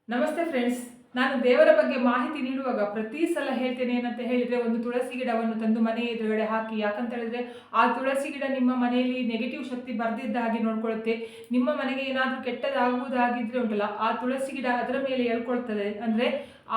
ನಮಸ್ತೆ ಫ್ರೆಂಡ್ಸ್. ನಾನು ದೇವರ ಬಗ್ಗೆ ಮಾಹಿತಿ ನೀಡುವಾಗ ಪ್ರತಿ ಸಲ ಹೇಳ್ತೇನೆ ಏನಂತ ಹೇಳಿದರೆ, ಒಂದು ತುಳಸಿ ಗಿಡವನ್ನು ತಂದು ಮನೆ ಎದುರುಗಡೆ ಹಾಕಿ. ಯಾಕಂತ ಹೇಳಿದ್ರೆ ಆ ತುಳಸಿ ಗಿಡ ನಿಮ್ಮ ಮನೆಯಲ್ಲಿ ನೆಗೆಟಿವ್ ಶಕ್ತಿ ಬರ್ದಿದ್ದ ಹಾಗೆ ನೋಡ್ಕೊಳ್ಳುತ್ತೆ. ನಿಮ್ಮ ಮನೆಗೆ ಏನಾದರೂ ಕೆಟ್ಟದಾಗುವುದಾಗಿದ್ರೆ ಉಂಟಲ್ಲ, ಆ ತುಳಸಿ ಗಿಡ ಅದರ ಮೇಲೆ ಹೇಳ್ಕೊಳ್ತದೆ. ಅಂದರೆ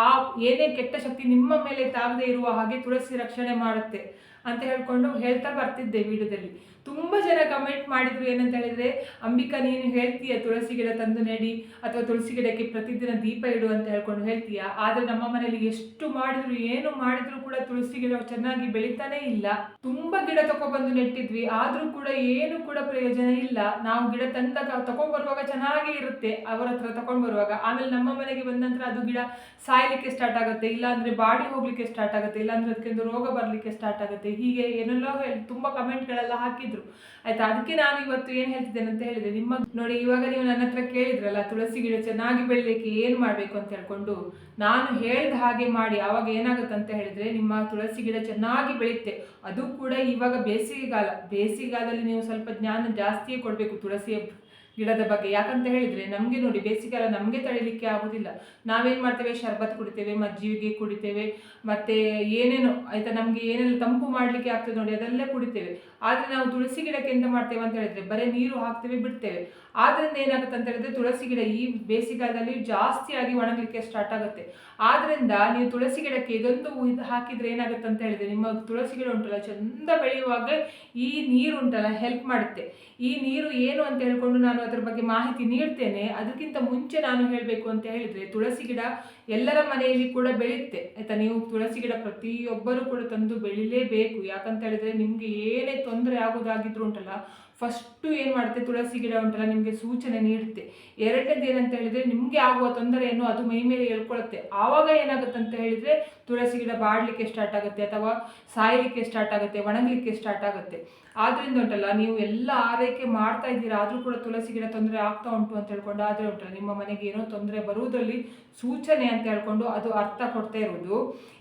ಆ ಏನೇ ಕೆಟ್ಟ ಶಕ್ತಿ ನಿಮ್ಮ ಮೇಲೆ ತಾಗದೇ ಇರುವ ಹಾಗೆ ತುಳಸಿ ರಕ್ಷಣೆ ಮಾಡುತ್ತೆ ಅಂತ ಹೇಳ್ಕೊಂಡು ಹೇಳ್ತಾ ಬರ್ತಿದ್ದೆ ವಿಡಿಯೋದಲ್ಲಿ. ತುಂಬ ಜನ ಕಮೆಂಟ್ ಮಾಡಿದ್ರು ಏನಂತ ಹೇಳಿದರೆ, ಅಂಬಿಕಾ ನೀನು ಹೇಳ್ತೀಯ ತುಳಸಿ ಗಿಡ ತಂದು ನೆಡಿ ಅಥವಾ ತುಳಸಿ ಗಿಡಕ್ಕೆ ಪ್ರತಿದಿನ ದೀಪ ಇಡು ಅಂತ ಹೇಳ್ಕೊಂಡು ಹೇಳ್ತೀಯ. ಆದರೆ ನಮ್ಮ ಮನೆಯಲ್ಲಿ ಎಷ್ಟು ಮಾಡಿದ್ರು ಏನು ಮಾಡಿದ್ರು ಕೂಡ ತುಳಸಿ ಗಿಡ ಚೆನ್ನಾಗಿ ಬೆಳೀತಾನೇ ಇಲ್ಲ. ತುಂಬ ಗಿಡ ತಗೊಬಂದು ನೆಟ್ಟಿದ್ವಿ, ಆದರೂ ಕೂಡ ಏನು ಕೂಡ ಪ್ರಯೋಜನ ಇಲ್ಲ. ನಾವು ಗಿಡ ತಂದಾಗ ತಗೊಂಡ್ಬರುವಾಗ ಚೆನ್ನಾಗೇ ಇರುತ್ತೆ ಅವರ ಹತ್ರ ತಗೊಂಡು ಬರುವಾಗ, ಆಮೇಲೆ ನಮ್ಮ ಮನೆಗೆ ಬಂದ ನಂತರ ಅದು ಗಿಡ ಸಾಯಲಿಕ್ಕೆ ಸ್ಟಾರ್ಟ್ ಆಗುತ್ತೆ, ಇಲ್ಲಾಂದರೆ ಬಾಡಿ ಹೋಗ್ಲಿಕ್ಕೆ ಸ್ಟಾರ್ಟ್ ಆಗುತ್ತೆ, ಇಲ್ಲಾಂದ್ರೆ ಅದಕ್ಕೆ ಒಂದು ರೋಗ ಬರಲಿಕ್ಕೆ ಸ್ಟಾರ್ಟ್ ಆಗುತ್ತೆ. ಹೀಗೆ ಏನೆಲ್ಲೋ ತುಂಬ ಕಮೆಂಟ್ಗಳೆಲ್ಲ ಹಾಕಿದ್ರು ಆಯ್ತಾ. ಅದಕ್ಕೆ ನಾನು ಇವತ್ತು ಏನು ಹೇಳ್ತಿದ್ದೇನೆ ಅಂತ ಹೇಳಿದ್ರೆ, ನಿಮ್ಮ ನೋಡಿ ಇವಾಗ ನೀವು ನನ್ನ ಹತ್ರ ಕೇಳಿದ್ರಲ್ಲ ತುಳಸಿ ಗಿಡ ಚೆನ್ನಾಗಿ ಬೆಳಲಿಕ್ಕೆ ಏನು ಮಾಡಬೇಕು ಅಂತ ಹೇಳ್ಕೊಂಡು, ನಾನು ಹೇಳಿದ ಹಾಗೆ ಮಾಡಿ. ಆವಾಗ ಏನಾಗುತ್ತೆ ಅಂತ ಹೇಳಿದ್ರೆ, ನಿಮ್ಮ ತುಳಸಿ ಗಿಡ ಚೆನ್ನಾಗಿ ಬೆಳೆಯುತ್ತೆ. ಅದು ಕೂಡ ಇವಾಗ ಬೇಸಿಗೆಗಾಲದಲ್ಲಿ ನೀವು ಸ್ವಲ್ಪ ಜ್ಞಾನ ಜಾಸ್ತಿಯೇ ಕೊಡಬೇಕು ತುಳಸಿಯ ಗಿಡದ ಬಗ್ಗೆ. ಯಾಕಂತ ಹೇಳಿದ್ರೆ ನಮಗೆ ನೋಡಿ ಬೇಸಿಗೆಲ್ಲ ನಮಗೆ ತಡಿಲಿಕ್ಕೆ ಆಗೋದಿಲ್ಲ. ನಾವೇನು ಮಾಡ್ತೇವೆ, ಶರ್ಬತ್ ಕುಡಿತೇವೆ, ಮಜ್ಜಿಗೆ ಕುಡಿತೇವೆ, ಮತ್ತೆ ಏನೇನೋ ಆಯ್ತಾ, ನಮಗೆ ಏನೆಲ್ಲ ತಂಪು ಮಾಡಲಿಕ್ಕೆ ಆಗ್ತದೆ ನೋಡಿ ಅದೆಲ್ಲ ಕುಡಿತೇವೆ. ಆದರೆ ನಾವು ತುಳಸಿ ಗಿಡಕ್ಕೆ ಎಂತ ಮಾಡ್ತೇವೆ ಅಂತ ಹೇಳಿದ್ರೆ ಬರೀ ನೀರು ಹಾಕ್ತೇವೆ, ಬಿಡ್ತೇವೆ. ಆದ್ರಿಂದ ಏನಾಗುತ್ತೆ ಅಂತ ಹೇಳಿದ್ರೆ ತುಳಸಿ ಗಿಡ ಈ ಬೇಸಿಗೆಗಾಲದಲ್ಲಿ ಜಾಸ್ತಿಯಾಗಿ ಒಣಗಲಿಕ್ಕೆ ಸ್ಟಾರ್ಟ್ ಆಗುತ್ತೆ. ಆದ್ರಿಂದ ನೀವು ತುಳಸಿ ಗಿಡಕ್ಕೆ ಇದೊಂದು ಇದು ಹಾಕಿದ್ರೆ ಏನಾಗುತ್ತೆ ಅಂತ ಹೇಳಿದ್ರೆ, ನಿಮ್ಮ ತುಳಸಿ ಗಿಡ ಉಂಟಲ್ಲ ಚಂದ ಬೆಳೆಯುವಾಗ ಈ ನೀರು ಉಂಟಲ್ಲ ಹೆಲ್ಪ್ ಮಾಡುತ್ತೆ. ಈ ನೀರು ಏನು ಅಂತ ಹೇಳ್ಕೊಂಡು ನಾನು ಅದರ ಬಗ್ಗೆ ಮಾಹಿತಿ ನೀಡ್ತೇನೆ. ಅದಕ್ಕಿಂತ ಮುಂಚೆ ನಾನು ಹೇಳಬೇಕು ಅಂತ ಹೇಳಿದ್ರೆ, ತುಳಸಿ ಗಿಡ ಎಲ್ಲರ ಮನೆಯಲ್ಲಿ ಕೂಡ ಬೆಳೆಯುತ್ತೆ ಆಯ್ತಾ. ನೀವು ತುಳಸಿ ಗಿಡ ಪ್ರತಿಯೊಬ್ಬರು ಕೂಡ ತಂದು ಬೆಳಿಲೇಬೇಕು. ಯಾಕಂತ ಹೇಳಿದ್ರೆ ನಿಮ್ಗೆ ಏನೇ ತೊಂದರೆ ಆಗೋದಾಗಿದ್ರು ಉಂಟಲ್ಲ, ಫಸ್ಟು ಏನು ಮಾಡುತ್ತೆ ತುಳಸಿ ಗಿಡ ಉಂಟಲ್ಲ ನಿಮಗೆ ಸೂಚನೆ ನೀಡುತ್ತೆ. ಎರಡನೇದು ಏನಂತ ಹೇಳಿದ್ರೆ, ನಿಮಗೆ ಆಗುವ ತೊಂದರೆಯನ್ನು ಅದು ಮೈ ಮೇಲೆ ಹೇಳ್ಕೊಳ್ಳುತ್ತೆ. ಆವಾಗ ಏನಾಗುತ್ತೆ ಅಂತ ಹೇಳಿದ್ರೆ ತುಳಸಿ ಗಿಡ ಬಾಡಲಿಕ್ಕೆ ಸ್ಟಾರ್ಟ್ ಆಗುತ್ತೆ, ಅಥವಾ ಸಾಯಲಿಕ್ಕೆ ಸ್ಟಾರ್ಟ್ ಆಗುತ್ತೆ, ಒಣಗಲಿಕ್ಕೆ ಸ್ಟಾರ್ಟ್ ಆಗುತ್ತೆ. ಆದ್ರಿಂದ ಉಂಟಲ್ಲ, ನೀವು ಎಲ್ಲ ಆರೈಕೆ ಮಾಡ್ತಾ ಇದ್ದೀರಾ ಆದರೂ ಕೂಡ ತುಳಸಿ ಗಿಡ ತೊಂದರೆ ಆಗ್ತಾ ಉಂಟು ಅಂತ ಹೇಳ್ಕೊಂಡು, ಆದರೆ ಉಂಟಲ್ಲ ನಿಮ್ಮ ಮನೆಗೆ ಏನೋ ತೊಂದರೆ ಬರುವುದರಲ್ಲಿ ಸೂಚನೆ ಅಂತ ಹೇಳ್ಕೊಂಡು ಅದು ಅರ್ಥ ಕೊಡ್ತಾ ಇರೋದು.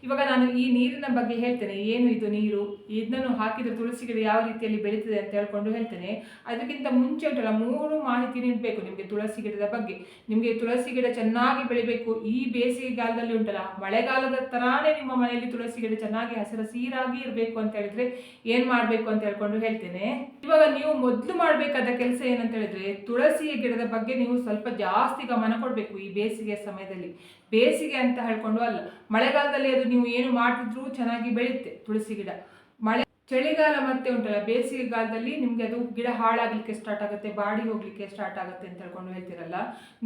ಇವಾಗ ನಾನು ಈ ನೀರಿನ ಬಗ್ಗೆ ಹೇಳ್ತೇನೆ. ಏನು ಇದು ನೀರು, ಇದನ್ನು ಹಾಕಿದ್ರೆ ತುಳಸಿ ಗಿಡ ಯಾವ ರೀತಿಯಲ್ಲಿ ಬೆಳೀತದೆ ಅಂತ ಹೇಳ್ಕೊಂಡು ಹೇಳ್ತೇನೆ. ಅದಕ್ಕಿಂತ ಮುಂಚೆ ಉಂಟಲ್ಲ 3 ಮಾಹಿತಿ ನೀಡಬೇಕು ನಿಮಗೆ ತುಳಸಿ ಗಿಡದ ಬಗ್ಗೆ. ನಿಮಗೆ ತುಳಸಿ ಗಿಡ ಚೆನ್ನಾಗಿ ಬೆಳಿಬೇಕು ಈ ಬೇಸಿಗೆಗಾಲದಲ್ಲಿ ಉಂಟಲ್ಲ, ಮಳೆಗಾಲದ ತರಾನೇ ನಿಮ್ಮ ಮನೆಯಲ್ಲಿ ತುಳಸಿ ಗಿಡ ಚೆನ್ನಾಗಿ ಹಸಿರಾಗಿ ಇರಬೇಕು ಅಂತ ಹೇಳಿದ್ರೆ ಏನು ಮಾಡಬೇಕು ಅಂತ ಹೇಳ್ಕೊಂಡು ಹೇಳ್ತೇನೆ. ಇವಾಗ ನೀವು ಮೊದಲು ಮಾಡಬೇಕಾದ ಕೆಲಸ ಏನಂತ ಹೇಳಿದ್ರೆ, ತುಳಸಿಯ ಗಿಡದ ಬಗ್ಗೆ ನೀವು ಸ್ವಲ್ಪ ಜಾಸ್ತಿ ಗಮನ ಕೊಡಬೇಕು ಈ ಬೇಸಿಗೆ ಸಮಯದಲ್ಲಿ. ಬೇಸಿಗೆ ಅಂತ ಹೇಳ್ಕೊಂಡು ಅಲ್ಲ, ಮಳೆಗಾಲದಲ್ಲಿ ಅದು ನೀವು ಏನು ಮಾಡ್ತಿದ್ರು ಚೆನ್ನಾಗಿ ಬೆಳೆಯುತ್ತೆ ತುಳಸಿ ಗಿಡ. ಚಳಿಗಾಲ ಮತ್ತೆ ಉಂಟಲ್ಲ ಬೇಸಿಗೆಗಾಲದಲ್ಲಿ ನಿಮಗೆ ಅದು ಗಿಡ ಹಾಳಾಗಲಿಕ್ಕೆ ಸ್ಟಾರ್ಟ್ ಆಗುತ್ತೆ, ಬಾಡಿ ಹೋಗ್ಲಿಕ್ಕೆ ಸ್ಟಾರ್ಟ್ ಆಗುತ್ತೆ ಅಂತ ಹೇಳ್ಕೊಂಡು ಹೇಳ್ತೀರಲ್ಲ.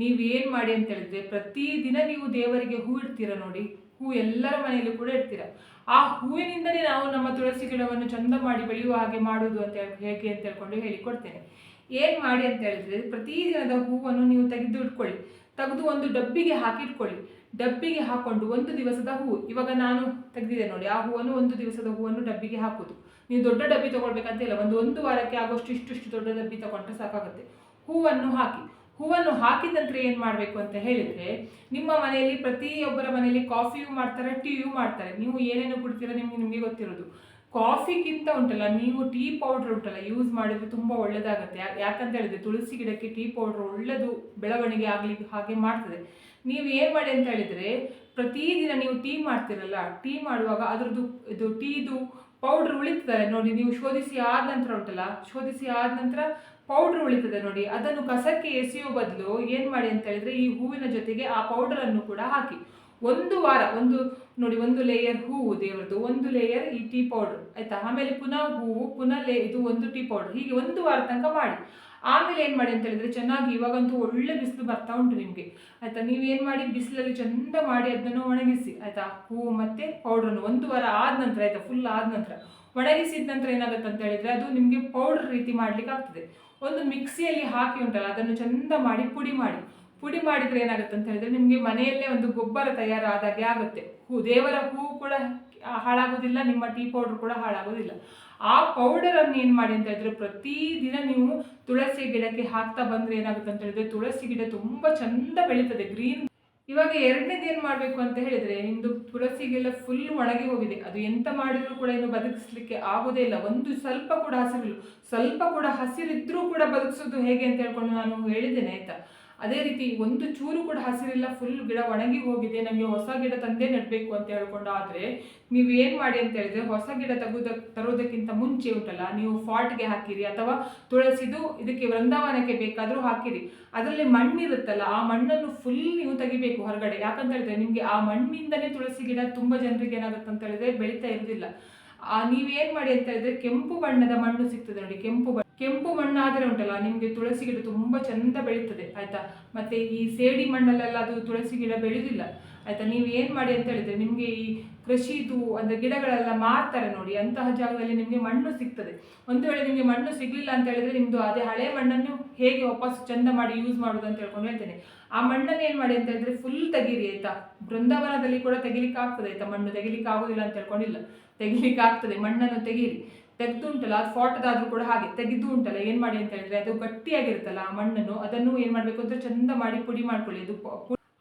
ನೀವು ಏನು ಮಾಡಿ ಅಂತ ಹೇಳಿದ್ರೆ, ಪ್ರತಿದಿನ ನೀವು ದೇವರಿಗೆ ಹೂ ಇಡ್ತೀರ ನೋಡಿ, ಹೂ ಎಲ್ಲರ ಮನೆಯಲ್ಲೂ ಕೂಡ ಇಡ್ತೀರ. ಆ ಹೂವಿನಿಂದಲೇ ನಾವು ನಮ್ಮ ತುಳಸಿ ಗಿಡವನ್ನು ಚಂದ ಮಾಡಿ ಬೆಳೆಯುವ ಹಾಗೆ ಮಾಡುವುದು ಅಂತ ಹೇಗೆ ಅಂತ ಹೇಳ್ಕೊಂಡು ಹೇಳಿಕೊಡ್ತೇನೆ. ಏನು ಮಾಡಿ ಅಂತ ಹೇಳಿದ್ರೆ, ಪ್ರತಿದಿನದ ಹೂವನ್ನು ನೀವು ತೆಗೆದು ಒಂದು ಡಬ್ಬಿಗೆ ಹಾಕಿಟ್ಕೊಳ್ಳಿ. ಡಬ್ಬಿಗೆ ಹಾಕೊಂಡು ಒಂದು ದಿವಸದ ಹೂವು, ಇವಾಗ ನಾನು ತೆಗೆದಿದೆ ನೋಡಿ ಆ ಹೂವನ್ನು, ಒಂದು ದಿವಸದ ಹೂವನ್ನು ಡಬ್ಬಿಗೆ ಹಾಕೋದು. ನೀವು ದೊಡ್ಡ ಡಬ್ಬಿ ತಗೊಳ್ಬೇಕಂತ ಇಲ್ಲ, ಒಂದು ವಾರಕ್ಕೆ ಆಗೋಷ್ಟು ಇಷ್ಟು ದೊಡ್ಡ ಡಬ್ಬಿ ತಗೊಂಡ್ರೆ ಸಾಕಾಗುತ್ತೆ. ಹೂವನ್ನು ಹಾಕಿದ ನಂತರ ಏನು ಮಾಡಬೇಕು ಅಂತ ಹೇಳಿದರೆ, ನಿಮ್ಮ ಮನೆಯಲ್ಲಿ ಪ್ರತಿಯೊಬ್ಬರ ಮನೆಯಲ್ಲಿ ಕಾಫಿಯೂ ಮಾಡ್ತಾರೆ, ಟೀಯೂ ಮಾಡ್ತಾರೆ. ನೀವು ಏನೇನು ಕುಡ್ತೀರ ನಿಮಗೆ ಗೊತ್ತಿರೋದು. ಕಾಫಿಗಿಂತ ಉಂಟಲ್ಲ ನೀವು ಟೀ ಪೌಡ್ರ್ ಉಂಟಲ್ಲ ಯೂಸ್ ಮಾಡಿದರೆ ತುಂಬ ಒಳ್ಳೆಯದಾಗುತ್ತೆ. ಯಾಕಂತ ಹೇಳಿದ್ರೆ ತುಳಸಿ ಗಿಡಕ್ಕೆ ಟೀ ಪೌಡ್ರ್ ಒಳ್ಳೆಯದು, ಬೆಳವಣಿಗೆ ಆಗಲಿಕ್ಕೆ ಹಾಗೆ ಮಾಡ್ತದೆ. ನೀವು ಏನು ಮಾಡಿ ಅಂತ ಹೇಳಿದರೆ, ಪ್ರತಿದಿನ ನೀವು ಟೀ ಮಾಡ್ತೀರಲ್ಲ, ಟೀ ಮಾಡುವಾಗ ಅದರದ್ದು ಟೀದು ಪೌಡ್ರ್ ಉಳಿತದೆ ನೋಡಿ. ನೀವು ಶೋಧಿಸಿ ಆದ ನಂತರ ಪೌಡ್ರ್ ಉಳಿತದೆ ನೋಡಿ, ಅದನ್ನು ಕಸಕ್ಕೆ ಎಸೆಯುವ ಬದಲು ಏನು ಮಾಡಿ ಅಂತ ಹೇಳಿದ್ರೆ, ಈ ಹೂವಿನ ಜೊತೆಗೆ ಆ ಪೌಡರನ್ನು ಕೂಡ ಹಾಕಿ ಒಂದು ವಾರ, ಒಂದು ಲೇಯರ್ ಹೂವು ದೇವರದ್ದು, ಒಂದು ಲೇಯರ್ ಈ ಟೀ ಪೌಡ್ರ್ ಆಯ್ತಾ, ಆಮೇಲೆ ಪುನಃ ಹೂವು, ಪುನಃ ಇದು ಒಂದು ಟೀ ಪೌಡ್ರ್, ಹೀಗೆ ಒಂದು ವಾರ ತನಕ ಮಾಡಿ. ಆಮೇಲೆ ಏನು ಮಾಡಿ ಅಂತ ಹೇಳಿದ್ರೆ, ಚೆನ್ನಾಗಿ ಇವಾಗಂತೂ ಒಳ್ಳೆ ಬಿಸಿಲು ಬರ್ತಾ ಉಂಟು ನಿಮಗೆ ಆಯ್ತಾ. ನೀವೇನು ಮಾಡಿ ಬಿಸಿಲಲ್ಲಿ ಚಂದ ಮಾಡಿ ಅದನ್ನು ಒಣಗಿಸಿ ಆಯ್ತಾ, ಹೂವು ಮತ್ತು ಪೌಡ್ರನ್ನು ಒಂದು ವಾರ ಆದ ನಂತರ ಆಯ್ತಾ, ಫುಲ್ ಆದ ನಂತರ ಒಣಗಿಸಿದ ನಂತರ ಏನಾಗುತ್ತೆ ಅಂತ ಹೇಳಿದ್ರೆ, ಅದು ನಿಮಗೆ ಪೌಡ್ರ್ ರೀತಿ ಮಾಡ್ಲಿಕ್ಕೆ ಆಗ್ತದೆ. ಒಂದು ಮಿಕ್ಸಿಯಲ್ಲಿ ಹಾಕಿ ಉಂಟಲ್ಲ ಅದನ್ನು ಚಂದ ಮಾಡಿ ಪುಡಿ ಮಾಡಿದರೆ ಏನಾಗುತ್ತೆ ಅಂತ ಹೇಳಿದ್ರೆ, ನಿಮಗೆ ಮನೆಯಲ್ಲೇ ಒಂದು ಗೊಬ್ಬರ ತಯಾರಾದಾಗೆ ಆಗುತ್ತೆ. ದೇವರ ಹೂ ಕೂಡ ಹಾಳಾಗೋದಿಲ್ಲ, ನಿಮ್ಮ ಟೀ ಪೌಡ್ರ್ ಕೂಡ ಹಾಳಾಗೋದಿಲ್ಲ. ಆ ಪೌಡರನ್ನು ಏನು ಮಾಡಿ ಅಂತ ಹೇಳಿದ್ರೆ, ಪ್ರತಿದಿನ ನೀವು ತುಳಸಿ ಗಿಡಕ್ಕೆ ಹಾಕ್ತಾ ಬಂದರೆ ಏನಾಗುತ್ತೆ ಅಂತ ಹೇಳಿದ್ರೆ, ತುಳಸಿ ಗಿಡ ತುಂಬ ಚಂದ ಬೆಳೀತದೆ, ಗ್ರೀನ್. ಇವಾಗ ಎರಡನೇದು ಏನು ಮಾಡಬೇಕು ಅಂತ ಹೇಳಿದರೆ, ನಿಮ್ಮದು ತುಳಸಿಗೆಲ್ಲ ಫುಲ್ ಒಣಗಿ ಹೋಗಿದೆ, ಅದು ಎಂತ ಮಾಡಿದರೂ ಕೂಡ ಇನ್ನು ಬದುಕಿಸ್ಲಿಕ್ಕೆ ಆಗೋದೇ ಇಲ್ಲ. ಸ್ವಲ್ಪ ಕೂಡ ಹಸಿರಿದ್ರೂ ಕೂಡ ಬದುಕಿಸೋದು ಹೇಗೆ ಅಂತ ಹೇಳ್ಕೊಂಡು ನಾನು ಹೇಳಿದ್ದೇನೆ ಆಯಿತಾ. ಅದೇ ರೀತಿ ಒಂದು ಚೂರು ಕೂಡ ಹಸಿರಿಲ್ಲ, ಫುಲ್ ಗಿಡ ಒಣಗಿ ಹೋಗಿದೆ, ನಮಗೆ ಹೊಸ ಗಿಡ ತಂದೇ ನೆಡಬೇಕು ಅಂತ ಹೇಳ್ಕೊಂಡು ಆದರೆ ನೀವು ಏನು ಮಾಡಿ ಅಂತ ಹೇಳಿದ್ರೆ, ಹೊಸ ಗಿಡ ತರೋದಕ್ಕಿಂತ ಮುಂಚೆ ಉಂಟಲ್ಲ, ನೀವು ಫಾಟ್ಗೆ ಹಾಕಿರಿ ಅಥವಾ ತುಳಸಿದು ಇದಕ್ಕೆ ವೃಂದಾವನಕ್ಕೆ ಬೇಕಾದರೂ ಹಾಕಿರಿ. ಅದರಲ್ಲಿ ಮಣ್ಣಿರುತ್ತಲ್ಲ, ಆ ಮಣ್ಣನ್ನು ಫುಲ್ ನೀವು ತೆಗಿಬೇಕು ಹೊರಗಡೆ. ಯಾಕಂತ ಹೇಳಿದ್ರೆ ನಿಮಗೆ ಆ ಮಣ್ಣಿಂದನೇ ತುಳಸಿ ಗಿಡ ತುಂಬ ಜನರಿಗೆ ಏನಾಗುತ್ತೆ ಅಂತ ಹೇಳಿದ್ರೆ ಬೆಳೀತಾ ಇರೋದಿಲ್ಲ. ನೀವೇನ್ ಮಾಡಿ ಅಂತ ಹೇಳಿದ್ರೆ, ಕೆಂಪು ಬಣ್ಣದ ಮಣ್ಣು ಸಿಗ್ತದೆ ನೋಡಿ, ಕೆಂಪು ಮಣ್ಣಾದ್ರೆ ಉಂಟಲ್ಲ ನಿಮ್ಗೆ ತುಳಸಿ ಗಿಡ ತುಂಬಾ ಚಂದ ಬೆಳೀತದೆ ಆಯ್ತಾ. ಮತ್ತೆ ಈ ಸೇಡಿ ಮಣ್ಣಲ್ಲೆಲ್ಲ ಅದು ತುಳಸಿ ಗಿಡ ಬೆಳೆಯುದಿಲ್ಲ ಆಯ್ತಾ. ನೀವು ಏನ್ ಮಾಡಿ ಅಂತ ಹೇಳಿದ್ರೆ, ನಿಮ್ಗೆ ಈ ಕೃಷಿದು ಅಂದ್ರೆ ಗಿಡಗಳೆಲ್ಲ ಮಾರ್ತಾರೆ ನೋಡಿ, ಅಂತಹ ಜಾಗದಲ್ಲಿ ನಿಮ್ಗೆ ಮಣ್ಣು ಸಿಗ್ತದೆ. ಒಂದು ವೇಳೆ ನಿಮ್ಗೆ ಮಣ್ಣು ಸಿಗ್ಲಿಲ್ಲ ಅಂತ ಹೇಳಿದ್ರೆ, ನಿಮ್ದು ಅದೇ ಹಳೆ ಮಣ್ಣನ್ನು ಹೇಗೆ ವಾಪಸ್ ಚಂದ ಮಾಡಿ ಯೂಸ್ ಮಾಡುದು ಅಂತ ಹೇಳ್ಕೊಂಡು ಹೇಳ್ತೇನೆ. ಆ ಮಣ್ಣನ್ನು ಏನ್ ಮಾಡಿ ಅಂತ ಹೇಳಿದ್ರೆ ಫುಲ್ ತೆಗೀರಿ ಆಯ್ತಾ. ಬೃಂದಾವನದಲ್ಲಿ ಕೂಡ ತೆಗಿಲಿಕ್ಕೆ ಆಗ್ತದೆ ಆಯ್ತಾ, ಮಣ್ಣು ತೆಗಿಲಿಕ್ಕೆ ಆಗುದಿಲ್ಲ ಅಂತ ಹೇಳ್ಕೊಂಡಿಲ್ಲ, ತೆಗಿಲಿಕ್ಕೆ ಆಗ್ತದೆ. ಮಣ್ಣನ್ನು ತೆಗೀರಿ, ತೆಗೆದು ಉಂಟಲ್ಲ, ಅದು ಫಾಟದಾದ್ರೂ ಕೂಡ ಹಾಗೆ ತೆಗೆದು ಉಂಟಲ್ಲ, ಏನ್ ಮಾಡಿ ಅಂತ ಹೇಳಿದ್ರೆ, ಅದು ಗಟ್ಟಿಯಾಗಿರುತ್ತಲ್ಲ ಆ ಮಣ್ಣನ್ನು, ಅದನ್ನು ಏನ್ ಮಾಡ್ಬೇಕು ಅಂತ ಚಂದ ಮಾಡಿ ಪುಡಿ ಮಾಡ್ಕೊಳ್ಳಿ. ಅದು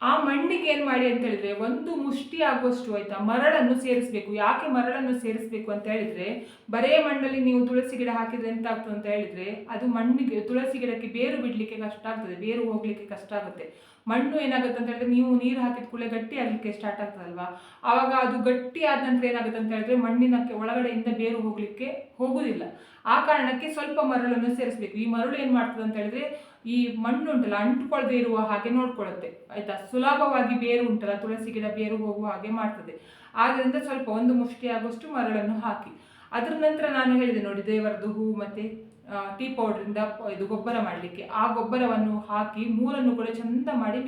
ಆ ಮಣ್ಣಿಗೆ ಏನ್ ಮಾಡಿ ಅಂತ ಹೇಳಿದ್ರೆ, ಒಂದು ಮುಷ್ಟಿ ಆಗುವಷ್ಟು ಆಯ್ತಾ ಮರಳನ್ನು ಸೇರಿಸಬೇಕು. ಯಾಕೆ ಮರಳನ್ನು ಸೇರಿಸಬೇಕು ಅಂತ ಹೇಳಿದ್ರೆ, ಬರೇ ಮಣ್ಣಲ್ಲಿ ನೀವು ತುಳಸಿ ಗಿಡ ಹಾಕಿದ್ರೆ ಎಂತ ಆಗ್ತದೆ ಅಂತ ಹೇಳಿದ್ರೆ, ಅದು ಮಣ್ಣಿಗೆ ತುಳಸಿ ಗಿಡಕ್ಕೆ ಬೇರು ಬಿಡ್ಲಿಕ್ಕೆ ಕಷ್ಟ ಆಗ್ತದೆ, ಬೇರು ಹೋಗ್ಲಿಕ್ಕೆ ಕಷ್ಟ ಆಗುತ್ತೆ. ಮಣ್ಣು ಏನಾಗುತ್ತೆ ಅಂತ ಹೇಳಿದ್ರೆ, ನೀವು ನೀರು ಹಾಕಿದ ಕೂಡಲೇ ಗಟ್ಟಿ ಆಗ್ಲಿಕ್ಕೆ ಸ್ಟಾರ್ಟ್ ಆಗ್ತದಲ್ವಾ, ಆವಾಗ ಅದು ಗಟ್ಟಿ ಆದ ನಂತರ ಏನಾಗುತ್ತೆ ಅಂತ ಹೇಳಿದ್ರೆ, ಮಣ್ಣಿನ ಒಳಗಡೆಯಿಂದ ಬೇರು ಹೋಗ್ಲಿಕ್ಕೆ ಹೋಗುದಿಲ್ಲ. ಆ ಕಾರಣಕ್ಕೆ ಸ್ವಲ್ಪ ಮರಳನ್ನು ಸೇರಿಸಬೇಕು. ಈ ಮರಳು ಏನ್ ಮಾಡ್ತದೆ ಅಂತ ಹೇಳಿದ್ರೆ, ಈ ಮಣ್ಣು ಉಂಟಲ್ಲ ಅಂಟುಕೊಳ್ಳದೆ ಇರುವ ಹಾಗೆ ನೋಡ್ಕೊಳ್ಳುತ್ತೆ ಆಯ್ತಾ. ಸುಲಭವಾಗಿ ಬೇರು ಉಂಟಲ್ಲ, ತುಳಸಿ ಗಿಡ ಬೇರು ಹೋಗುವ ಹಾಗೆ ಮಾಡ್ತದೆ. ಆದ್ರಿಂದ ಸ್ವಲ್ಪ ಒಂದು ಮುಷ್ಟಿ ಆಗುವಷ್ಟು ಮರಳನ್ನು ಹಾಕಿ. ಅದ್ರ ನಂತರ ನಾನು ಹೇಳಿದೆ ನೋಡಿ, ದೇವರದ್ದು ಹೂ ಮತ್ತೆ ಟೀ ಪೌಡ್ರಿಂದ ಇದು ಗೊಬ್ಬರ ಮಾಡಲಿಕ್ಕೆ, ಆ ಗೊಬ್ಬರವನ್ನು ಹಾಕಿ ಮೂರನ್ನು ಕೂಡ ಚಂದ ಮಾಡಿ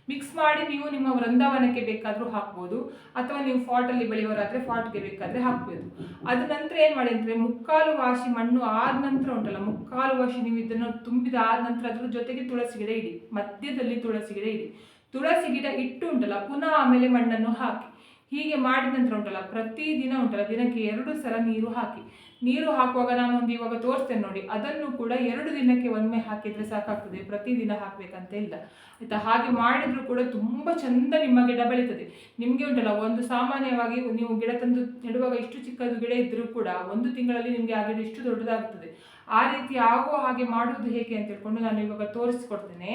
ಮಿಕ್ಸ್ ಮಾಡಿ ನೀವು ನಿಮ್ಮ ವೃಂದಾವನಕ್ಕೆ ಬೇಕಾದರೂ ಹಾಕ್ಬೋದು, ಅಥವಾ ನೀವು ಫಾಟಲ್ಲಿ ಬೆಳೆಯೋರಾದರೆ ಫಾಟ್ಗೆ ಬೇಕಾದರೆ ಹಾಕ್ಬೋದು. ಅದ ನಂತರ ಏನು ಮಾಡಿ ಅಂದರೆ, ಮುಕ್ಕಾಲು ವಾಸಿ ಮಣ್ಣು ಆದ ನಂತರ ಉಂಟಲ್ಲ, ಮುಕ್ಕಾಲು ವಾಸಿ ನೀವು ಇದನ್ನು ತುಂಬಿದ ಆದ ನಂತರ ಅದ್ರ ಜೊತೆಗೆ ತುಳಸಿ ಗಿಡ ಇಡಿ, ಮಧ್ಯದಲ್ಲಿ ತುಳಸಿ ಗಿಡ ಇಡಿ. ತುಳಸಿ ಗಿಡ ಇಟ್ಟು ಉಂಟಲ್ಲ, ಪುನಃ ಆಮೇಲೆ ಮಣ್ಣನ್ನು ಹಾಕಿ. ಹೀಗೆ ಮಾಡಿದ ನಂತರ ಉಂಟಲ್ಲ, ಪ್ರತಿದಿನ ಉಂಟಲ್ಲ, ದಿನಕ್ಕೆ 2 ಸಲ ನೀರು ಹಾಕಿ. ನೀರು ಹಾಕುವಾಗ ನಾನೊಂದು ಇವಾಗ ತೋರಿಸ್ತೇನೆ ನೋಡಿ, ಅದನ್ನು ಕೂಡ 2 ದಿನಕ್ಕೆ ಒಮ್ಮೆ ಹಾಕಿದ್ರೆ ಸಾಕಾಗ್ತದೆ, ಪ್ರತಿದಿನ ಹಾಕ್ಬೇಕಂತ ಇಲ್ಲ ಆಯ್ತಾ. ಹಾಗೆ ಮಾಡಿದ್ರು ಕೂಡ ತುಂಬಾ ಚಂದ ನಿಮ್ಮ ಗಿಡ ಬೆಳೀತದೆ. ನಿಮ್ಗೆ ಉಂಟಲ್ಲ, ಒಂದು ಸಾಮಾನ್ಯವಾಗಿ ನೀವು ಗಿಡ ತಂದು ನೆಡುವಾಗ ಇಷ್ಟು ಚಿಕ್ಕದು ಗಿಡ ಇದ್ರೂ ಕೂಡ 1 ತಿಂಗಳಲ್ಲಿ ನಿಮ್ಗೆ ಆ ಗಿಡ ಇಷ್ಟು ದೊಡ್ಡದಾಗ್ತದೆ. ಆ ರೀತಿ ಆಗುವ ಹಾಗೆ ಮಾಡುವುದು ಹೇಗೆ ಅಂತ ಹೇಳ್ಕೊಂಡು ನಾನು ಇವಾಗ ತೋರಿಸ್ಕೊಡ್ತೇನೆ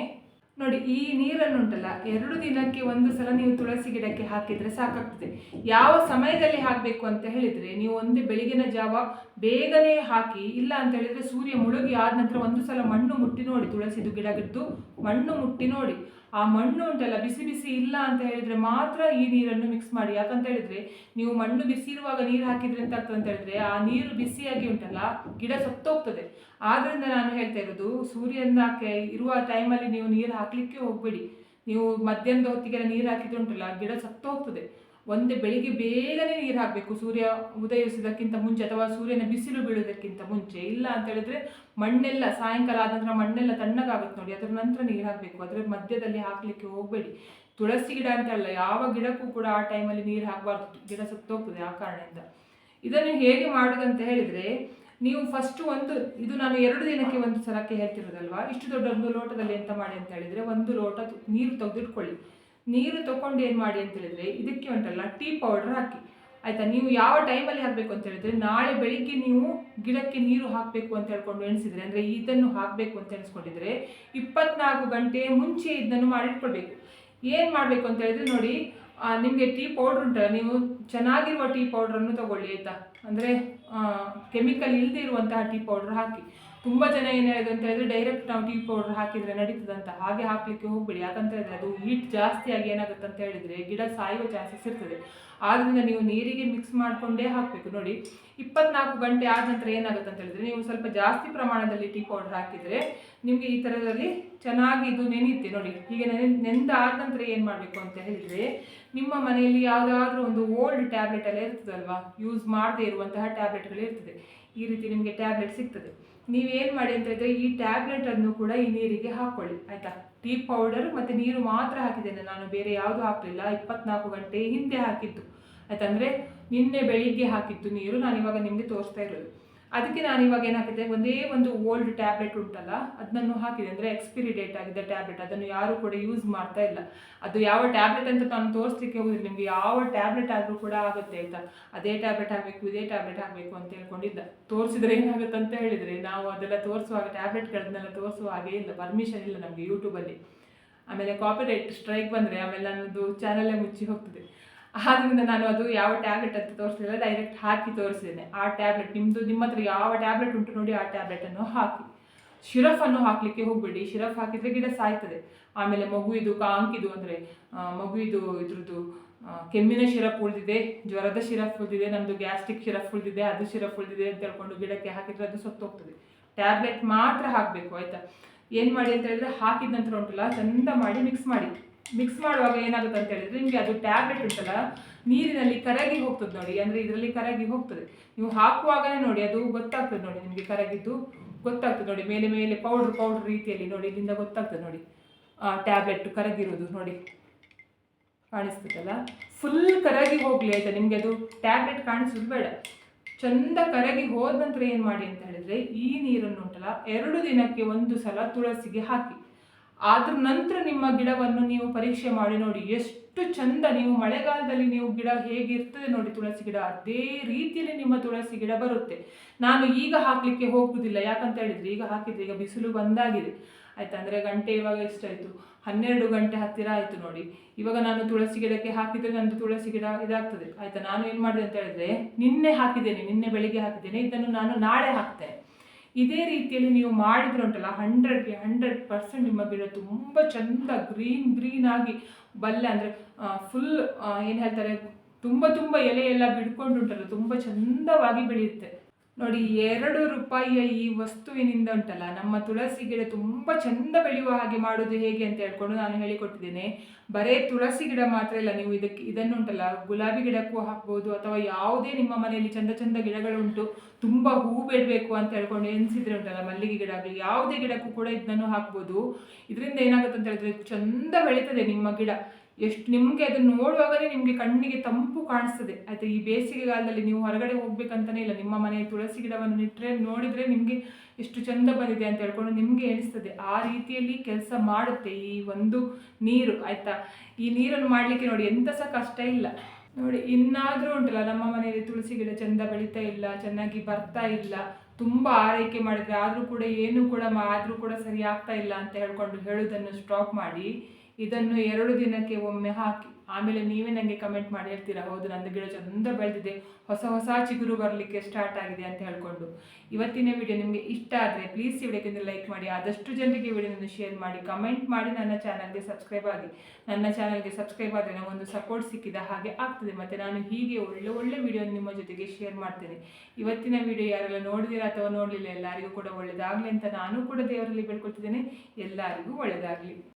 ನೋಡಿ. ಈ ನೀರನ್ನು ಉಂಟಲ್ಲ, 2 ದಿನಕ್ಕೆ 1 ಸಲ ನೀವು ತುಳಸಿ ಗಿಡಕ್ಕೆ ಹಾಕಿದ್ರೆ ಸಾಕಾಗ್ತದೆ. ಯಾವ ಸಮಯದಲ್ಲಿ ಹಾಕಬೇಕು ಅಂತ ಹೇಳಿದ್ರೆ, ನೀವು ಒಂದು ಬೆಳಗಿನ ಜಾವ ಬೇಗನೆ ಹಾಕಿ, ಇಲ್ಲ ಅಂತ ಹೇಳಿದ್ರೆ ಸೂರ್ಯ ಮುಳುಗಿ ಆದ ನಂತರ 1 ಸಲ ಮಣ್ಣು ಮುಟ್ಟಿ ನೋಡಿ, ತುಳಸಿದು ಗಿಡಗಿದ್ದು ಮಣ್ಣು ಮುಟ್ಟಿ ನೋಡಿ. ಆ ಮಣ್ಣು ಉಂಟಲ್ಲ ಬಿಸಿ ಬಿಸಿ ಇಲ್ಲ ಅಂತ ಹೇಳಿದ್ರೆ ಮಾತ್ರ ಈ ನೀರನ್ನು ಮಿಕ್ಸ್ ಮಾಡಿ. ಯಾಕಂತ ಹೇಳಿದ್ರೆ, ನೀವು ಮಣ್ಣು ಬಿಸಿ ಇರುವಾಗ ನೀರು ಹಾಕಿದ್ರೆ ಅಂತ ಆಗ್ತದೆ ಅಂತ ಹೇಳಿದ್ರೆ, ಆ ನೀರು ಬಿಸಿಯಾಗಿ ಉಂಟಲ್ಲ ಗಿಡ ಸತ್ತೋಗ್ತದೆ. ಆದ್ರಿಂದ ನಾನು ಹೇಳ್ತಾ ಇರೋದು, ಸೂರ್ಯನಕ್ಕೆ ಇರುವ ಟೈಮಲ್ಲಿ ನೀವು ನೀರು ಹಾಕ್ಲಿಕ್ಕೆ ಹೋಗ್ಬೇಡಿ. ನೀವು ಮಧ್ಯಾಹ್ನದ ಹೊತ್ತಿಗೆ ನೀರು ಹಾಕಿದ್ರೆ ಉಂಟಲ್ಲ ಗಿಡ ಸತ್ತೋಗ್ತದೆ. ಒಂದೇ ಬೆಳಿಗ್ಗೆ ಬೇಗನೆ ನೀರು ಹಾಕಬೇಕು, ಸೂರ್ಯ ಉದಯಿಸೋದಕ್ಕಿಂತ ಮುಂಚೆ ಅಥವಾ ಸೂರ್ಯನ ಬಿಸಿಲು ಬೀಳೋದಕ್ಕಿಂತ ಮುಂಚೆ. ಇಲ್ಲ ಅಂತ ಹೇಳಿದ್ರೆ ಮಣ್ಣೆಲ್ಲ ಸಾಯಂಕಾಲ ಆದ ನಂತರ ಮಣ್ಣೆಲ್ಲ ತಣ್ಣಗಾಗುತ್ತೆ ನೋಡಿ, ಅದರ ನಂತರ ನೀರು ಹಾಕಬೇಕು. ಅದರ ಮಧ್ಯದಲ್ಲಿ ಹಾಕ್ಲಿಕ್ಕೆ ಹೋಗಬೇಡಿ. ತುಳಸಿ ಗಿಡ ಅಂತ ಅಲ್ಲ, ಯಾವ ಗಿಡಕ್ಕೂ ಕೂಡ ಆ ಟೈಮಲ್ಲಿ ನೀರು ಹಾಕಬಾರ್ದು, ಗಿಡ ಸತ್ತೋಗ್ತದೆ. ಆ ಕಾರಣದಿಂದ ಇದನ್ನು ಹೇಗೆ ಮಾಡೋದಂತ ಹೇಳಿದ್ರೆ, ನೀವು ಫಸ್ಟ್ ಇದು ನಾನು 2 ದಿನಕ್ಕೆ 1 ಸಲಕ್ಕೆ ಹೇಳ್ತಿರೋದಲ್ವಾ, ಇಷ್ಟು ದೊಡ್ಡ ಒಂದು ಲೋಟದಲ್ಲಿ ಎಂತ ಮಾಡಿ ಅಂತ ಹೇಳಿದ್ರೆ, 1 ಲೋಟ ನೀರು ತೆಗೆದಿಟ್ಕೊಳ್ಳಿ. ನೀರು ತಗೊಂಡು ಏನು ಮಾಡಿ ಅಂತ ಹೇಳಿದ್ರೆ, ಇದಕ್ಕೆ ಉಂಟಲ್ಲ ಟೀ ಪೌಡರ್ ಹಾಕಿ ಆಯ್ತಾ. ನೀವು ಯಾವ ಟೈಮಲ್ಲಿ ಹಾಕಬೇಕು ಅಂತ ಹೇಳಿದ್ರೆ, ನಾಳೆ ಬೆಳಿಗ್ಗೆ ನೀವು ಗಿಡಕ್ಕೆ ನೀರು ಹಾಕಬೇಕು ಅಂತ ಹೇಳ್ಕೊಂಡು ಎಣಿಸಿದ್ರೆ, ಅಂದರೆ ಇದನ್ನು ಹಾಕಬೇಕು ಅಂತ ಎಣಿಸ್ಕೊಂಡಿದ್ರೆ 24 ಗಂಟೆ ಮುಂಚೆ ಇದನ್ನು ಮಾಡಿಟ್ಕೊಳ್ಬೇಕು. ಏನು ಮಾಡಬೇಕು ಅಂತ ಹೇಳಿದ್ರೆ ನೋಡಿ, ನಿಮಗೆ ಟೀ ಪೌಡ್ರ್ ಉಂಟಲ್ಲ, ನೀವು ಚೆನ್ನಾಗಿರುವ ಟೀ ಪೌಡ್ರನ್ನು ತಗೊಳ್ಳಿ ಆಯಿತಾ. ಅಂದರೆ ಕೆಮಿಕಲ್ ಇಲ್ಲದೆ ಇರುವಂತಹ ಟೀ ಪೌಡ್ರ್ ಹಾಕಿ. ತುಂಬ ಜನ ಏನು ಹೇಳಿದ್ರು ಅಂತ ಹೇಳಿದ್ರೆ, ಡೈರೆಕ್ಟ್ ನಾವು ಟೀ ಪೌಡ್ರ್ ಹಾಕಿದರೆ ನಡೀತದಂತ. ಹಾಗೆ ಹಾಕಲಿಕ್ಕೆ ಹೋಗ್ಬೇಡಿ. ಯಾಕಂತ ಹೇಳಿದ್ರೆ ಅದು ಹೀಟ್ ಜಾಸ್ತಿ ಆಗಿ ಏನಾಗುತ್ತೆ ಅಂತ ಹೇಳಿದರೆ ಗಿಡ ಸಾಯುವ ಚಾನ್ಸಸ್ ಇರ್ತದೆ. ಆದ್ದರಿಂದ ನೀವು ನೀರಿಗೆ ಮಿಕ್ಸ್ ಮಾಡಿಕೊಂಡೇ ಹಾಕಬೇಕು. ನೋಡಿ 24 ಗಂಟೆ ಆದ ನಂತರ ಏನಾಗುತ್ತೆ ಅಂತ ಹೇಳಿದ್ರೆ, ನೀವು ಸ್ವಲ್ಪ ಜಾಸ್ತಿ ಪ್ರಮಾಣದಲ್ಲಿ ಟೀ ಪೌಡರ್ ಹಾಕಿದರೆ ನಿಮಗೆ ಈ ಥರದಲ್ಲಿ ಚೆನ್ನಾಗಿ ಇದು ನೆನೆಯುತ್ತೆ ನೋಡಿ. ಹೀಗೆ ನೆಂದ ಆದ ನಂತರ ಏನು ಮಾಡಬೇಕು ಅಂತ ಹೇಳಿದರೆ, ನಿಮ್ಮ ಮನೆಯಲ್ಲಿ ಯಾವುದಾದ್ರೂ ಒಂದು ಓಲ್ಡ್ ಟ್ಯಾಬ್ಲೆಟ್ ಎಲ್ಲ ಇರ್ತದಲ್ವಾ, ಯೂಸ್ ಮಾಡದೇ ಇರುವಂತಹ ಟ್ಯಾಬ್ಲೆಟ್ಗಳು ಇರ್ತದೆ. ಈ ರೀತಿ ನಿಮಗೆ ಟ್ಯಾಬ್ಲೆಟ್ ಸಿಗ್ತದೆ. ನೀವೇನು ಮಾಡಿ ಅಂತ ಹೇಳಿದ್ರೆ, ಈ ಟ್ಯಾಬ್ಲೆಟನ್ನು ಕೂಡ ಈ ನೀರಿಗೆ ಹಾಕ್ಕೊಳ್ಳಿ ಆಯಿತಾ. ಟೀ ಪೌಡರ್ ಮತ್ತು ನೀರು ಮಾತ್ರ ಹಾಕಿದ್ದೇನೆ ನಾನು, ಬೇರೆ ಯಾವುದು ಹಾಕಲಿಲ್ಲ. 24 ಗಂಟೆ ಹಿಂದೆ ಹಾಕಿದ್ದು ಆಯ್ತಾ. ಅಂದರೆ ನಿನ್ನೆ ಬೆಳಿಗ್ಗೆ ಹಾಕಿದ್ದು ನೀರು ನಾನು ಇವಾಗ ನಿಮಗೆ ತೋರಿಸ್ತಾ ಇರೋದು ಅದಕ್ಕೆ ನಾನು ಇವಾಗ ಏನು ಹಾಕಿದೆ, ಒಂದೇ ಒಂದು ಓಲ್ಡ್ ಟ್ಯಾಬ್ಲೆಟ್ ಉಂಟಲ್ಲ ಅದನ್ನು ಹಾಕಿದೆ, ಅಂದರೆ ಎಕ್ಸ್ಪಿರಿ ಡೇಟ್ ಆಗಿದೆ ಟ್ಯಾಬ್ಲೆಟ್, ಅದನ್ನು ಯಾರು ಕೂಡ ಯೂಸ್ ಮಾಡ್ತಾ ಇಲ್ಲ. ಅದು ಯಾವ ಟ್ಯಾಬ್ಲೆಟ್ ಅಂತ ನಾನು ತೋರಿಸ್ಲಿಕ್ಕೆ ಹೋಗಿದ್ರೆ ನಿಮಗೆ ಯಾವ ಟ್ಯಾಬ್ಲೆಟ್ ಆದರೂ ಕೂಡ ಆಗುತ್ತೆ ಆಯಿತಾ. ಅದೇ ಟ್ಯಾಬ್ಲೆಟ್ ಆಗಬೇಕು, ಇದೇ ಟ್ಯಾಬ್ಲೆಟ್ ಆಗಬೇಕು ಅಂತ ಹೇಳ್ಕೊಂಡಿದ್ದ. ತೋರಿಸಿದ್ರೆ ಏನಾಗುತ್ತೆ ಅಂತ ಹೇಳಿದರೆ, ನಾವು ಅದೆಲ್ಲ ತೋರಿಸುವಾಗ ಟ್ಯಾಬ್ಲೆಟ್ಗಳನ್ನೆಲ್ಲ ತೋರಿಸುವ ಹಾಗೆ ಇಲ್ಲ, ಪರ್ಮಿಷನ್ ಇಲ್ಲ ನಮಗೆ ಯೂಟ್ಯೂಬಲ್ಲಿ. ಆಮೇಲೆ ಕಾಪಿರೈಟ್ ಸ್ಟ್ರೈಕ್ ಬಂದರೆ ಆಮೇಲೆ ನನ್ನದು ಚಾನಲ್ಲೇ ಮುಚ್ಚಿ ಹೋಗ್ತದೆ. ಆದ್ದರಿಂದ ನಾನು ಅದು ಯಾವ ಟ್ಯಾಬ್ಲೆಟ್ ಅಂತ ತೋರಿಸಲಿಲ್ಲ, ಡೈರೆಕ್ಟ್ ಹಾಕಿ ತೋರಿಸಿದ್ದೇನೆ. ಆ ಟ್ಯಾಬ್ಲೆಟ್ ನಿಮ್ಮ ಹತ್ರ ಯಾವ ಟ್ಯಾಬ್ಲೆಟ್ ಉಂಟು ನೋಡಿ ಆ ಟ್ಯಾಬ್ಲೆಟನ್ನು ಹಾಕಿ. ಶಿರಫನ್ನು ಹಾಕಲಿಕ್ಕೆ ಹೋಗಬೇಡಿ, ಶಿರಫ್ ಹಾಕಿದರೆ ಗಿಡ ಸಾಯ್ತದೆ. ಆಮೇಲೆ ಮಗುವಿದು ಕಾಂಕಿದು ಅಂದರೆ ಮಗುವಿದು ಇದ್ರದ್ದು ಕೆಮ್ಮಿನ ಶಿರಫ್ ಉಳಿದಿದೆ, ಜ್ವರದ ಶಿರಫ್ ಉಳಿದಿದೆ, ನಮ್ಮದು ಗ್ಯಾಸ್ಟ್ರಿಕ್ ಶಿರಫ್ ಉಳಿದಿದೆ, ಅದು ಶಿರಫ್ ಉಳಿದಿದೆ ಅಂತ ಹೇಳ್ಕೊಂಡು ಗಿಡಕ್ಕೆ ಹಾಕಿದರೆ ಅದು ಸತ್ತೋಗ್ತದೆ. ಟ್ಯಾಬ್ಲೆಟ್ ಮಾತ್ರ ಹಾಕಬೇಕು ಆಯಿತಾ. ಏನು ಮಾಡಿ ಅಂತ ಹೇಳಿದ್ರೆ, ಹಾಕಿದ ನಂತರ ಉಂಟಲ್ಲ ಚೆಂದ ಮಾಡಿ ಮಿಕ್ಸ್ ಮಾಡಿ. ಮಿಕ್ಸ್ ಮಾಡುವಾಗ ಏನಾಗುತ್ತೆ ಅಂತ ಹೇಳಿದ್ರೆ, ನಿಮಗೆ ಅದು ಟ್ಯಾಬ್ಲೆಟ್ ಉಂಟಲ್ಲ ನೀರಿನಲ್ಲಿ ಕರಗಿ ಹೋಗ್ತದೆ ನೋಡಿ, ಅಂದರೆ ಇದರಲ್ಲಿ ಕರಗಿ ಹೋಗ್ತದೆ. ನೀವು ಹಾಕುವಾಗಲೇ ನೋಡಿ ಅದು ಗೊತ್ತಾಗ್ತದೆ ನೋಡಿ, ನಿಮಗೆ ಕರಗಿದ್ದು ಗೊತ್ತಾಗ್ತದೆ ನೋಡಿ, ಮೇಲೆ ಮೇಲೆ ಪೌಡ್ರ್ ರೀತಿಯಲ್ಲಿ ನೋಡಿ, ಇಲ್ಲಿಂದ ಗೊತ್ತಾಗ್ತದೆ ನೋಡಿ ಟ್ಯಾಬ್ಲೆಟ್ ಕರಗಿರೋದು ನೋಡಿ, ಕಾಣಿಸ್ತದಲ್ಲ. ಫುಲ್ ಕರಗಿ ಹೋಗಲಿ ಆಯಿತಾ. ನಿಮಗೆ ಅದು ಟ್ಯಾಬ್ಲೆಟ್ ಕಾಣಿಸೋದು ಬೇಡ, ಚಂದ ಕರಗಿ ಹೋದ ನಂತರ ಏನು ಮಾಡಿ ಅಂತ ಹೇಳಿದರೆ, ಈ ನೀರನ್ನು ಉಂಟಲ್ಲ 2 ದಿನಕ್ಕೆ 1 ಸಲ ತುಳಸಿಗೆ ಹಾಕಿ. ಅದ್ರ ನಂತರ ನಿಮ್ಮ ಗಿಡವನ್ನು ನೀವು ಪರೀಕ್ಷೆ ಮಾಡಿ ನೋಡಿ, ಎಷ್ಟು ಚಂದ. ನೀವು ಮಳೆಗಾಲದಲ್ಲಿ ನೀವು ಗಿಡ ಹೇಗಿರ್ತದೆ ನೋಡಿ ತುಳಸಿ ಗಿಡ, ಅದೇ ರೀತಿಯಲ್ಲಿ ನಿಮ್ಮ ತುಳಸಿ ಗಿಡ ಬರುತ್ತೆ. ನಾನು ಈಗ ಹಾಕಲಿಕ್ಕೆ ಹೋಗುವುದಿಲ್ಲ, ಯಾಕಂತ ಹೇಳಿದರೆ ಈಗ ಹಾಕಿದರೆ ಈಗ ಬಿಸಿಲು ಬಂದಾಗಿದೆ ಆಯಿತಾ. ಅಂದರೆ ಗಂಟೆ ಇವಾಗ ಎಷ್ಟಾಯಿತು, 12 ಗಂಟೆ ಹತ್ತಿರ ಆಯಿತು ನೋಡಿ. ಇವಾಗ ನಾನು ತುಳಸಿ ಗಿಡಕ್ಕೆ ಹಾಕಿದರೆ ನಂದು ತುಳಸಿ ಗಿಡ ಇದಾಗ್ತದೆ ಆಯಿತಾ. ನಾನು ಏನು ಮಾಡಿದೆ ಅಂತ ಹೇಳಿದ್ರೆ, ನಿನ್ನೆ ಬೆಳಿಗ್ಗೆ ಹಾಕಿದ್ದೇನೆ, ಇದನ್ನು ನಾನು ನಾಳೆ ಹಾಕ್ತೇನೆ. ಇದೇ ರೀತಿಯಲ್ಲಿ ನೀವು ಮಾಡಿದ್ರೆ ಉಂಟಲ್ಲ 100ಗೆ 100% ನಿಮ್ಮ ಗಿಡ ತುಂಬ ಚಂದ ಗ್ರೀನ್ ಆಗಿ ಬಲ್ಲೆ, ಅಂದರೆ ಫುಲ್ ಏನು ಹೇಳ್ತಾರೆ, ತುಂಬ ಎಲೆ ಎಲ್ಲ ಬಿಡ್ಕೊಂಡು ಉಂಟಲ್ಲ ತುಂಬ ಚಂದವಾಗಿ ಬೆಳೆಯುತ್ತೆ ನೋಡಿ. 2 ರೂಪಾಯಿಯ ಈ ವಸ್ತುವಿನಿಂದ ಉಂಟಲ್ಲ ನಮ್ಮ ತುಳಸಿ ಗಿಡ ತುಂಬ ಚಂದ ಬೆಳೆಯುವ ಹಾಗೆ ಮಾಡೋದು ಹೇಗೆ ಅಂತ ಹೇಳ್ಕೊಂಡು ನಾನು ಹೇಳಿಕೊಟ್ಟಿದ್ದೇನೆ. ಬರೇ ತುಳಸಿ ಗಿಡ ಮಾತ್ರ ಇಲ್ಲ, ನೀವು ಇದನ್ನು ಉಂಟಲ್ಲ ಗುಲಾಬಿ ಗಿಡಕ್ಕೂ ಹಾಕ್ಬೋದು, ಅಥವಾ ಯಾವುದೇ ನಿಮ್ಮ ಮನೆಯಲ್ಲಿ ಚಂದ ಗಿಡಗಳುಂಟು, ತುಂಬ ಹೂ ಬಿಡಬೇಕು ಅಂತ ಹೇಳ್ಕೊಂಡು ಎನಿಸಿದ್ರೆ ಉಂಟಲ್ಲ, ಮಲ್ಲಿಗೆ ಗಿಡ ಆಗಲಿ ಯಾವುದೇ ಗಿಡಕ್ಕೂ ಕೂಡ ಇದನ್ನು ಹಾಕ್ಬೋದು. ಇದರಿಂದ ಏನಾಗುತ್ತೆ ಅಂತ ಹೇಳಿದ್ರೆ ಚಂದ ಬೆಳೀತದೆ ನಿಮ್ಮ ಗಿಡ. ಎಷ್ಟು ನಿಮಗೆ ಅದನ್ನು ನೋಡುವಾಗಲೇ ನಿಮಗೆ ಕಣ್ಣಿಗೆ ತಂಪು ಕಾಣಿಸ್ತದೆ ಆಯಿತಾ. ಈ ಬೇಸಿಗೆಗಾಲದಲ್ಲಿ ನೀವು ಹೊರಗಡೆ ಹೋಗ್ಬೇಕಂತಲೇ ಇಲ್ಲ, ನಿಮ್ಮ ಮನೆಯ ತುಳಸಿ ಗಿಡವನ್ನು ನೋಡಿದರೆ ನಿಮಗೆ ಎಷ್ಟು ಚಂದ ಬಂದಿದೆ ಅಂತ ಹೇಳ್ಕೊಂಡು ನಿಮಗೆ ಎಣಿಸ್ತದೆ. ಆ ರೀತಿಯಲ್ಲಿ ಕೆಲಸ ಮಾಡುತ್ತೆ ಈ ಒಂದು ನೀರು ಆಯಿತಾ. ಈ ನೀರನ್ನು ಮಾಡಲಿಕ್ಕೆ ನೋಡಿ ಎಂಥ ಸಹ ಕಷ್ಟ ಇಲ್ಲ ನೋಡಿ. ಇನ್ನಾದರೂ ಉಂಟಲ್ಲ ನಮ್ಮ ಮನೆಯಲ್ಲಿ ತುಳಸಿ ಗಿಡ ಚಂದ ಬೆಳೀತಾ ಇಲ್ಲ, ಚೆನ್ನಾಗಿ ಬರ್ತಾ ಇಲ್ಲ, ತುಂಬ ಆರೈಕೆ ಮಾಡಿದರೆ ಆದರೂ ಕೂಡ ಏನು ಕೂಡ ಆದರೂ ಕೂಡ ಸರಿ ಆಗ್ತಾ ಇಲ್ಲ ಅಂತ ಹೇಳ್ಕೊಂಡು ಹೇಳೋದನ್ನು ಸ್ಟಾಪ್ ಮಾಡಿ ಇದನ್ನು 2 ದಿನಕ್ಕೆ ಒಮ್ಮೆ ಹಾಕಿ. ಆಮೇಲೆ ನೀವೇ ನನಗೆ ಕಮೆಂಟ್ ಮಾಡಿ ಹೇಳ್ತೀರಾ, ಹೌದು ನಂದು ಗಿಡ ಚಂದ ಬೆಳೆದಿದೆ, ಹೊಸ ಚಿಗುರು ಬರಲಿಕ್ಕೆ ಸ್ಟಾರ್ಟ್ ಆಗಿದೆ ಅಂತ ಹೇಳ್ಕೊಂಡು. ಇವತ್ತಿನ ವಿಡಿಯೋ ನಿಮಗೆ ಇಷ್ಟ ಆದರೆ ಪ್ಲೀಸ್ ಈ ವಿಡಿಯೋಕ್ಕೆ ಲೈಕ್ ಮಾಡಿ, ಆದಷ್ಟು ಜನರಿಗೆ ವಿಡಿಯೋನ ಶೇರ್ ಮಾಡಿ, ಕಮೆಂಟ್ ಮಾಡಿ, ನನ್ನ ಚಾನಲ್ಗೆ ಸಬ್ಸ್ಕ್ರೈಬ್ ಆಗಿ. ನನ್ನ ಚಾನಲ್ಗೆ ಸಬ್ಸ್ಕ್ರೈಬ್ ಆದರೆ ನನಗೊಂದು ಸಪೋರ್ಟ್ ಸಿಕ್ಕಿದ ಹಾಗೆ ಆಗ್ತದೆ, ಮತ್ತು ನಾನು ಹೀಗೆ ಒಳ್ಳೆ ವಿಡಿಯೋ ನಿಮ್ಮ ಜೊತೆಗೆ ಶೇರ್ ಮಾಡ್ತೇನೆ. ಇವತ್ತಿನ ವಿಡಿಯೋ ಯಾರೆಲ್ಲ ನೋಡಿದಿರಾ ಅಥವಾ ನೋಡಲಿಲ್ಲ ಎಲ್ಲರಿಗೂ ಕೂಡ ಒಳ್ಳೆಯದಾಗಲಿ ಅಂತ ನಾನು ಕೂಡ ದೇವರಲ್ಲಿ ಬೇಡ್ಕೊಳ್ತಿದ್ದೇನೆ. ಎಲ್ಲರಿಗೂ ಒಳ್ಳೆಯದಾಗಲಿ.